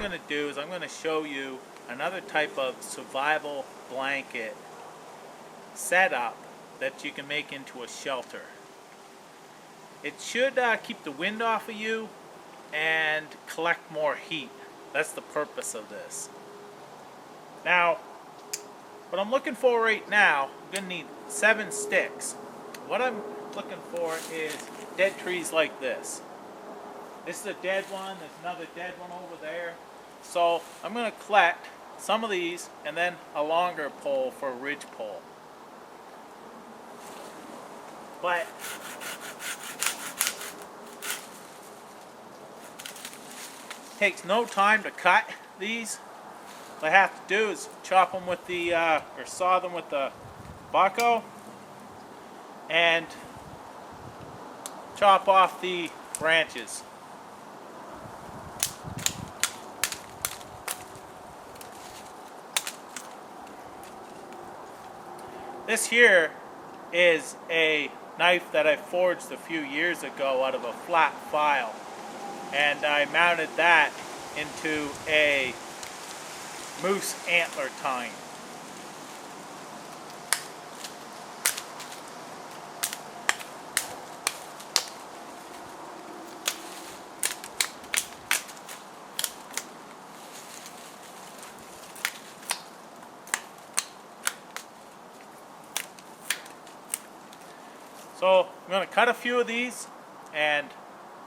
going to do is I'm going to show you another type of survival blanket setup that you can make into a shelter. It should keep the wind off of you and collect more heat. That's the purpose of this. Now, what I'm looking for right now, I'm going to need 7 sticks. What I'm looking for is dead trees like this. This is a dead one, there's another dead one over there. So I'm going to collect some of these and then a longer pole for a ridge pole. But it takes no time to cut these. What I have to do is chop them with the, or saw them with the backhoe and chop off the branches. This here is a knife that I forged a few years ago out of a flat file, and I mounted that into a moose antler tine. So I'm going to cut a few of these, and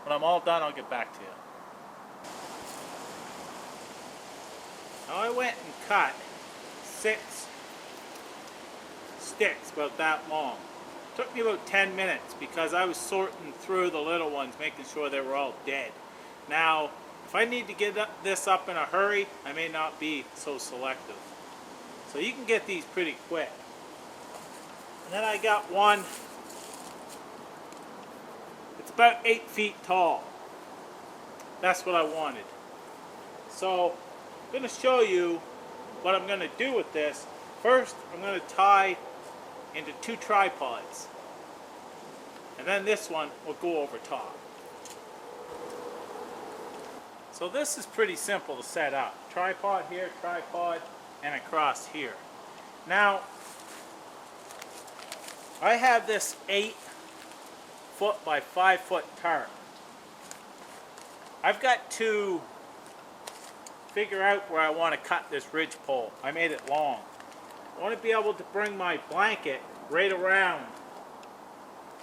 when I'm all done, I'll get back to you. Now I went and cut 6 sticks about that long. It took me about 10 minutes because I was sorting through the little ones, making sure they were all dead. Now, if I need to get this up in a hurry, I may not be so selective. So you can get these pretty quick. And then I got one. It's about 8 feet tall. That's what I wanted. So I'm going to show you what I'm going to do with this. First, I'm going to tie into 2 tripods. And then this one will go over top. So this is pretty simple to set up. Tripod here, tripod, and across here. Now, I have this 8-foot by 5-foot tarp. I've got to figure out where I want to cut this ridge pole. I made it long. I want to be able to bring my blanket right around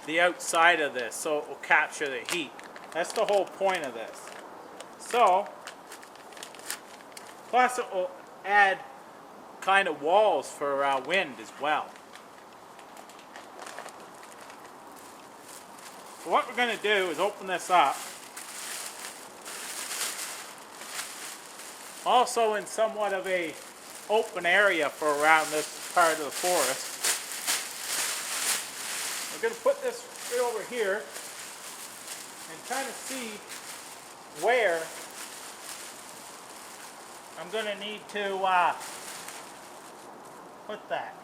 the outside of this so it will capture the heat. That's the whole point of this. So, plus it will add kind of walls for wind as well. So what we're going to do is open this up. Also in somewhat of a open area for around this part of the forest. We're going to put this right over here and kind of see where I'm going to need to put that.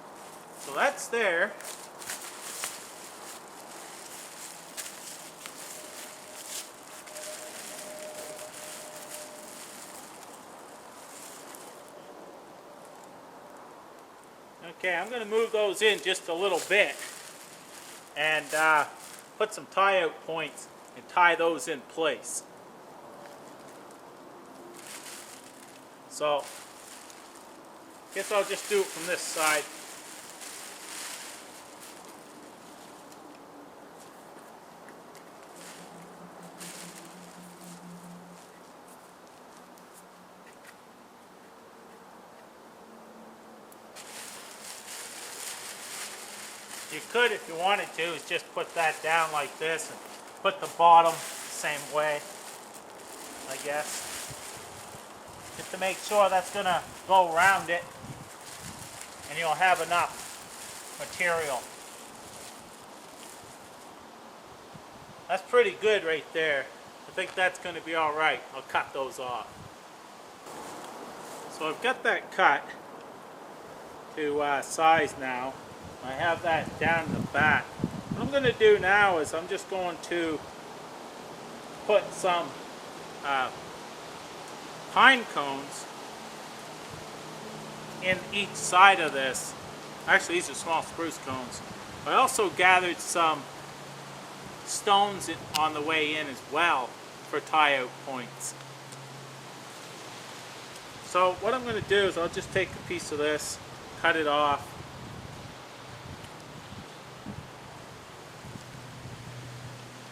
So that's there. Okay, I'm going to move those in just a little bit and put some tie-out points and tie those in place. So, I guess I'll just do it from this side. You could, if you wanted to, is just put that down like this and put the bottom the same way, I guess. Just to make sure that's going to go around it and you'll have enough material. That's pretty good right there. I think that's going to be alright. I'll cut those off. So I've got that cut to size now. I have that down in the back. What I'm going to do now is I'm just going to put some pine cones in each side of this. Actually, these are small spruce cones. I also gathered some stones on the way in as well for tie-out points. So what I'm going to do is I'll just take a piece of this, cut it off.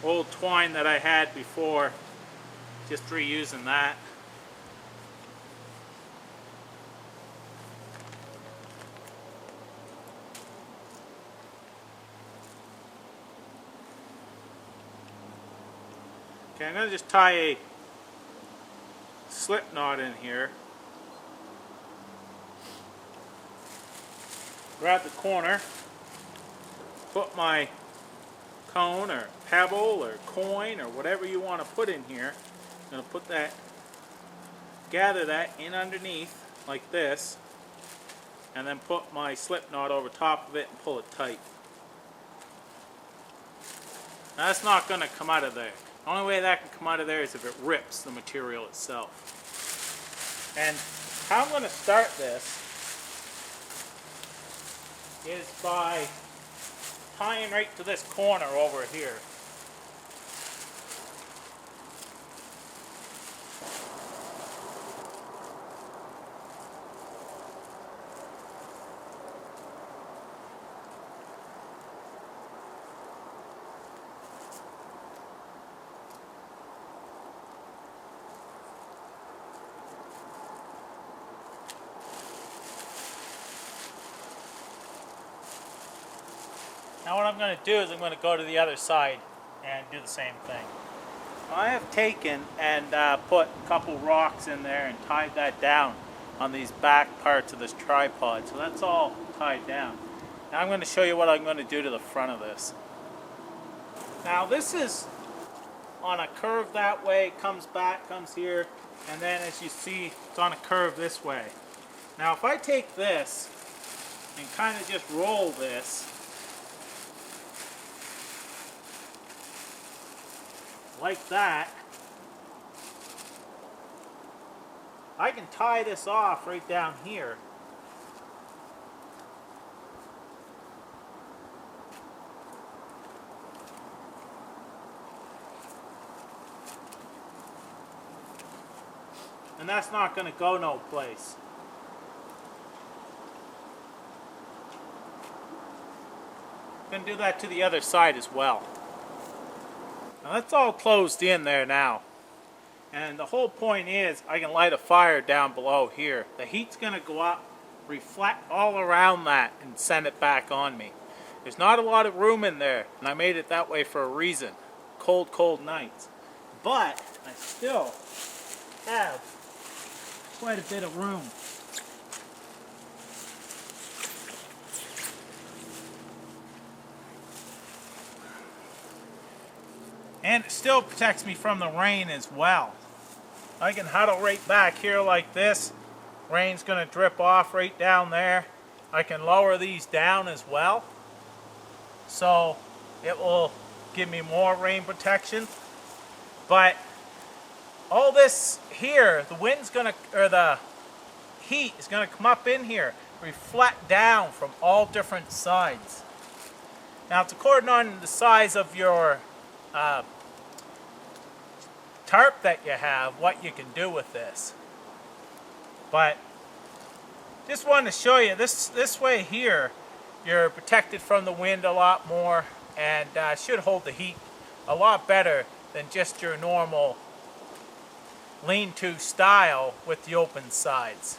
Old twine that I had before, just reusing that. Okay, I'm going to just tie a slip knot in here. Grab the corner, put my cone or pebble or coin or whatever you want to put in here. I'm going to put that, gather that in underneath like this, and then put my slip knot over top of it and pull it tight. Now that's not going to come out of there. The only way that can come out of there is if it rips the material itself. And how I'm going to start this is by tying right to this corner over here. Now what I'm going to do is I'm going to go to the other side and do the same thing. I have taken and put a couple rocks in there and tied that down on these back parts of this tripod. So that's all tied down. Now I'm going to show you what I'm going to do to the front of this. Now this is on a curve that way, comes back, comes here, and then as you see it's on a curve this way. Now if I take this and kind of just roll this like that, I can tie this off right down here. And that's not going to go no place. I'm going to do that to the other side as well. Now that's all closed in there now. And the whole point is I can light a fire down below here. The heat's going to go up, reflect all around that and send it back on me. There's not a lot of room in there, and I made it that way for a reason. Cold, cold nights. But I still have quite a bit of room. And it still protects me from the rain as well. I can huddle right back here like this. Rain's going to drip off right down there. I can lower these down as well, so it will give me more rain protection. But all this here, the wind's going to, or the heat is going to come up in here, reflect down from all different sides. Now it's according on the size of your tarp that you have, what you can do with this. But just wanted to show you this way here, you're protected from the wind a lot more, and should hold the heat a lot better than just your normal lean-to style with the open sides.